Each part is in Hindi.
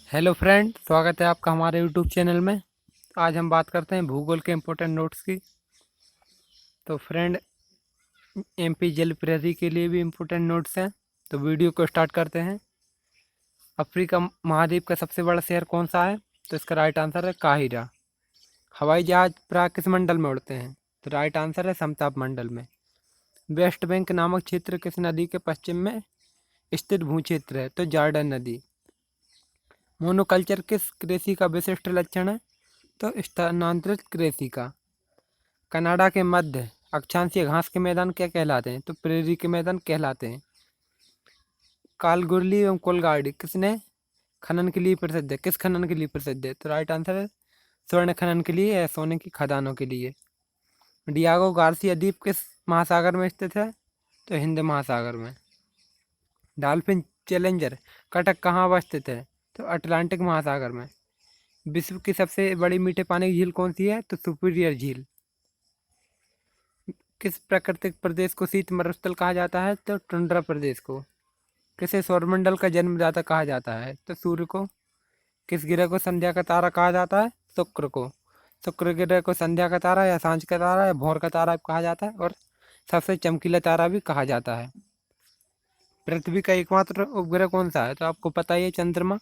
हेलो फ्रेंड, स्वागत है आपका हमारे यूट्यूब चैनल में। आज हम बात करते हैं भूगोल के इम्पोर्टेंट नोट्स की। तो फ्रेंड, एमपी जल प्रहरी के लिए भी इम्पोर्टेंट नोट्स हैं। तो वीडियो को स्टार्ट करते हैं। अफ्रीका महाद्वीप का सबसे बड़ा शहर कौन सा है? तो इसका राइट आंसर है काहिरा। हवाई जहाज प्राय किस मंडल में उड़ते हैं? तो राइट आंसर है समताप मंडल में। वेस्ट बैंक नामक क्षेत्र किस नदी के पश्चिम में स्थित भू क्षेत्र है? तो जॉर्डन नदी। मोनोकल्चर किस कृषि का विशिष्ट लक्षण है? तो स्थानांतरित कृषि का। कनाडा के मध्य अक्षांशीय घास के मैदान क्या कहलाते हैं? तो प्रेरी के मैदान कहलाते हैं। कालगुरली एवं कोलगाड़ी किसने खनन के लिए प्रसिद्ध है? किस खनन के लिए प्रसिद्ध है? तो राइट आंसर है स्वर्ण खनन के लिए या सोने की खदानों के लिए। डियागो गार्सिया द्वीप किस महासागर में स्थित है? तो हिंद महासागर में। डॉल्फिन चैलेंजर कटक कहाँ अवस्थित है? तो अटलांटिक महासागर में। विश्व की सबसे बड़ी मीठे पानी की झील कौन सी है? तो सुपीरियर झील। किस प्राकृतिक प्रदेश को शीत मरुस्थल कहा जाता है? तो टुंड्रा प्रदेश को। किसे सौरमंडल का जन्मदाता कहा जाता है? तो सूर्य को। किस ग्रह को संध्या का तारा कहा जाता है? शुक्र को। शुक्र ग्रह को संध्या का तारा या सांझ का तारा या भोर का तारा कहा जाता है और सबसे चमकीला तारा भी कहा जाता है। पृथ्वी का एकमात्र उपग्रह कौन सा है? तो आपको पता ही है, चंद्रमा।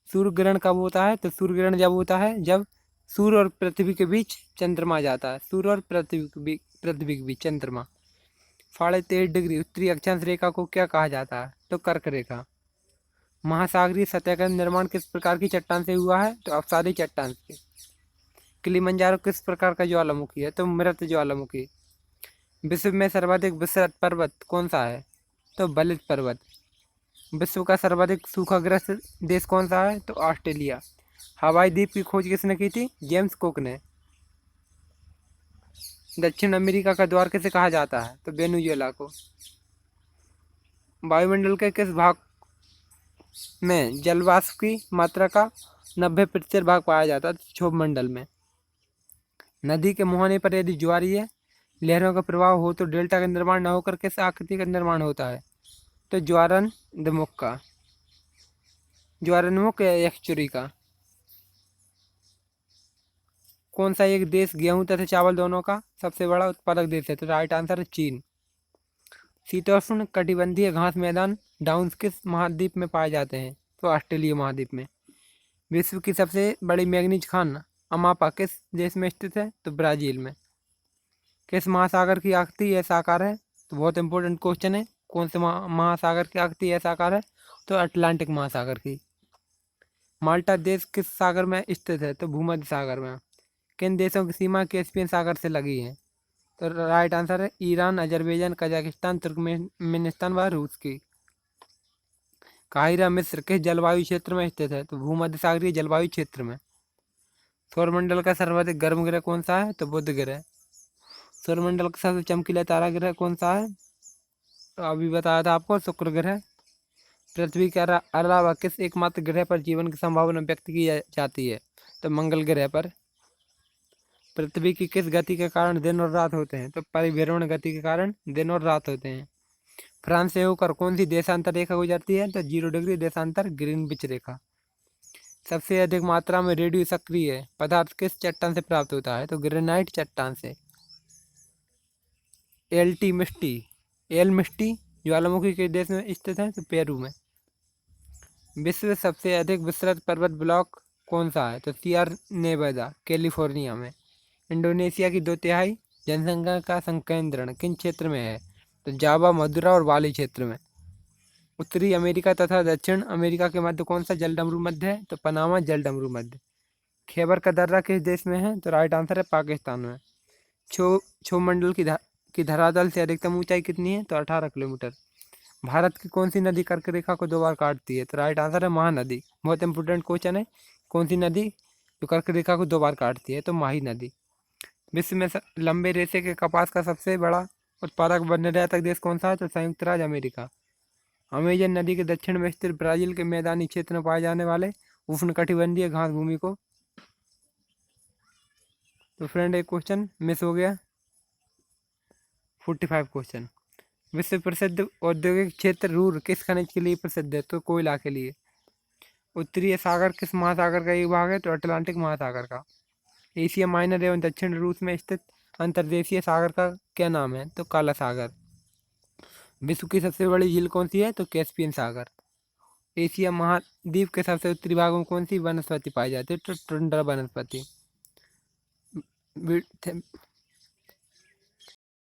सूर्य ग्रहण कब होता है? तो सूर्य ग्रहण जब होता है जब सूर्य और पृथ्वी के बीच चंद्रमा आ जाता है। सूर्य और पृथ्वी के बीच चंद्रमा। 23.5 डिग्री उत्तरी अक्षांश रेखा को क्या कहा जाता है? तो कर्क रेखा। महासागरीय सतह का निर्माण किस प्रकार की चट्टान से हुआ है? तो अवसादी चट्टान से। किलिमंजारो किस प्रकार का ज्वालामुखी है? तो मृत ज्वालामुखी। विश्व में सर्वाधिक विस्तृत पर्वत कौन सा है? तो बलित पर्वत। विश्व का सर्वाधिक सूखाग्रस्त देश कौन सा है? तो ऑस्ट्रेलिया। हवाई द्वीप की खोज किसने की थी? जेम्स कुक ने। दक्षिण अमेरिका का द्वार किसे कहा जाता है? तो वेनेजुएला को। वायुमंडल के किस भाग में जलवाष्प की मात्रा का 90% भाग पाया जाता है? तो क्षोभ मंडल में। नदी के मुहाने पर यदि ज्वारीय लहरों का प्रभाव हो तो डेल्टा का निर्माण न होकर किस आकृति का निर्माण होता है? तो ज्वारनदमुख का। ज्वारनमुख या यक्षचुरी का। कौन सा एक देश गेहूं तथा चावल दोनों का सबसे बड़ा उत्पादक देश है? तो राइट आंसर है चीन। शीतोष्ण कटिबंधीय घास मैदान डाउन्स किस महाद्वीप में पाए जाते हैं? तो ऑस्ट्रेलिया महाद्वीप में। विश्व की सबसे बड़ी मैग्नीज खान अमापा किस देश में स्थित है? तो ब्राज़ील में। किस महासागर की आकृति ऐसा आकार है? तो बहुत इंपॉर्टेंट क्वेश्चन है। कौन से महासागर की आकृति ऐसा आकार है? तो अटलांटिक महासागर की। माल्टा देश किस सागर में स्थित है? तो भूमध्य सागर में। किन देशों की सीमा कैस्पियन सागर से लगी है? तो राइट आंसर है ईरान, अजरबैजान, कजाकिस्तान, तुर्कमेनिस्तान व रूस की। काहिरा मिस्र किस जलवायु क्षेत्र में स्थित है? तो भूमध्य सागरीय जलवायु क्षेत्र में। सौरमंडल का सर्वाधिक गर्म ग्रह कौन सा है? तो बुध ग्रह। सौरमंडल का सबसे चमकीला तारा ग्रह कौन सा है? तो अभी बताया था आपको, शुक्र ग्रह। पृथ्वी के अलावा किस एकमात्र ग्रह पर जीवन की संभावना व्यक्त की जाती है? तो मंगल ग्रह पर। पृथ्वी की किस गति के कारण दिन और रात होते हैं? तो परिभ्रमण गति के कारण दिन और रात होते हैं। फ्रांस से होकर कौन सी देशांतर रेखा गुजरती है? तो 0 डिग्री देशांतर ग्रीनविच रेखा। सबसे अधिक मात्रा में रेडियो सक्रिय पदार्थ किस चट्टान से प्राप्त होता है? तो ग्रेनाइट चट्टान से। एल्टी मिस्टी एल मिस्टी ज्वालामुखी के देश में स्थित है? तो पेरू में। विश्व में सबसे अधिक विस्तृत पर्वत ब्लॉक कौन सा है? तो सियर नेवादा कैलिफोर्निया में। इंडोनेशिया की 2/3 जनसंख्या का संकेंद्रण किन क्षेत्र में है? तो जावा, मदुरा और बाली क्षेत्र में। उत्तरी अमेरिका तथा दक्षिण अमेरिका के मध्य कौन सा जलडमरू मध्य है? तो पनामा जलडमरू मध्य। खैबर का दर्रा किस देश में है? तो राइट आंसर है पाकिस्तान में। क्षोभ मंडल की धरातल से अधिकतम ऊंचाई कितनी है? तो 18 किलोमीटर। भारत की कौन सी नदी कर्क रेखा को 2 बार काटती है? तो राइट आंसर है महानदी। बहुत इंपॉर्टेंट क्वेश्चन है। कौन सी नदी जो कर्क रेखा को 2 बार काटती है? तो माही नदी। विश्व में लंबे रेशे के कपास का सबसे बड़ा उत्पादक व निर्यातक देश कौन सा है? तो संयुक्त राज्य अमेरिका। अमेजन नदी के दक्षिण में स्थित ब्राजील के मैदानी क्षेत्र में पाए जाने वाले उष्णकटिबंधीय घास भूमि को। तो फ्रेंड, एक क्वेश्चन मिस हो गया। 45 क्वेश्चन। विश्व प्रसिद्ध औद्योगिक क्षेत्र रूर किस खनिज के लिए प्रसिद्ध है? तो कोयला के लिए। उत्तरीय सागर किस महासागर का एक भाग है? तो अटलांटिक महासागर का। एशिया माइनर एवं दक्षिण रूस में स्थित अंतर्देशीय सागर का क्या नाम है? तो काला सागर। विश्व की सबसे बड़ी झील कौन सी है? तो कैस्पियन सागर। एशिया महाद्वीप के सबसे उत्तरी भाग में कौन सी वनस्पति पाई जाती है? तो टुंड्रा वनस्पति।